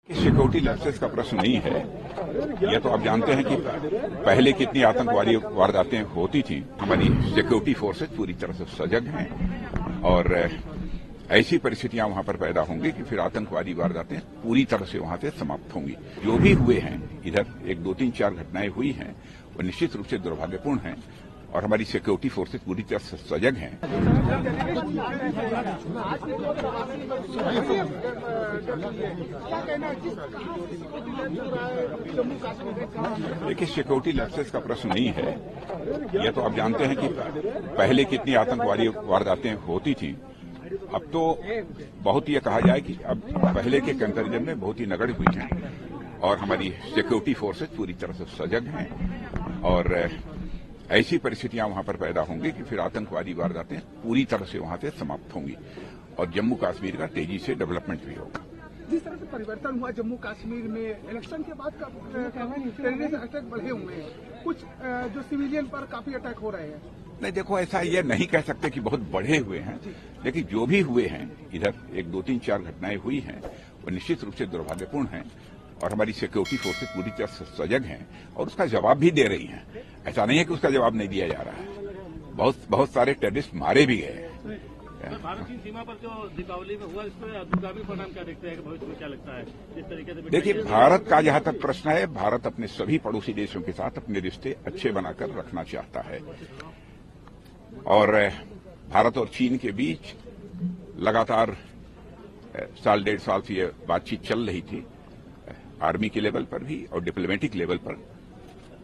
Security lapses का प्रश्न नहीं है। यह तो आप जानते हैं कि पहले कितनी आतंकवादी वारदातें होती थी। हमारी सिक्योरिटी फोर्सेज पूरी तरह से सजग हैं और ऐसी परिस्थितियां वहां पर पैदा होंगी कि फिर आतंकवादी वारदातें पूरी तरह से वहां से समाप्त होंगी। जो भी हुए हैं, इधर 1, 2, 3, 4 घटनाएं हुई हैं, वो निश्चित रूप से दुर्भाग्यपूर्ण हैं और हमारी सिक्योरिटी फोर्सेज पूरी तरह से सजग हैं। देखिए, सिक्योरिटी लैप्सेस का प्रश्न नहीं है। यह तो आप जानते हैं कि पहले कितनी आतंकवादी वारदातें होती थी। अब तो बहुत ये कहा जाए कि अब पहले के कंपैरिजन में बहुत ही नगण्य हुई हैं और हमारी सिक्योरिटी फोर्सेज पूरी तरह से सजग हैं और ऐसी परिस्थितियां वहां पर पैदा होंगी कि फिर आतंकवादी वारदातें पूरी तरह से वहां से समाप्त होंगी और जम्मू कश्मीर का तेजी से डेवलपमेंट भी होगा। जिस तरह से परिवर्तन हुआ जम्मू कश्मीर में इलेक्शन के बाद टेररिस्ट अटैक बढ़े हुए हैं, कुछ जो सिविलियन पर काफी अटैक हो रहे हैं। नहीं, देखो, ऐसा ये नहीं कह सकते कि बहुत बढ़े हुए हैं, लेकिन जो भी हुए हैं, इधर 1, 2, 3, 4 घटनाएं हुई हैं, वो निश्चित रूप से दुर्भाग्यपूर्ण हैं और हमारी सिक्योरिटी फोर्सेज पूरी तरह से सजग हैं और उसका जवाब भी दे रही हैं। ऐसा नहीं है कि उसका जवाब नहीं दिया जा रहा है। बहुत सारे टेररिस्ट मारे भी गए। भारत चीन सीमा पर जो दीपावली में हुआ, इस पर दूरगामी परिणाम क्या देखते हैं? भविष्य में क्या लगता है जिस तरीके से? देखिए, भारत का जहां तक प्रश्न है, भारत अपने सभी पड़ोसी देशों के साथ अपने रिश्ते अच्छे बनाकर रखना चाहता है और भारत और चीन के बीच लगातार साल 1.5 साल से ये बातचीत चल रही थी। आर्मी के लेवल पर भी और डिप्लोमेटिक लेवल पर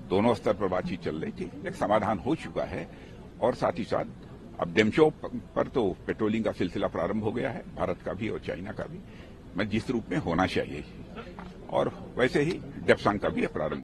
दोनों स्तर पर बातचीत चल रही थी। एक समाधान हो चुका है और साथ ही साथ अब डेमचो पर तो पेट्रोलिंग का सिलसिला प्रारंभ हो गया है, भारत का भी और चाइना का भी, मैं जिस रूप में होना चाहिए, और वैसे ही डेप्सांग का भी प्रारंभ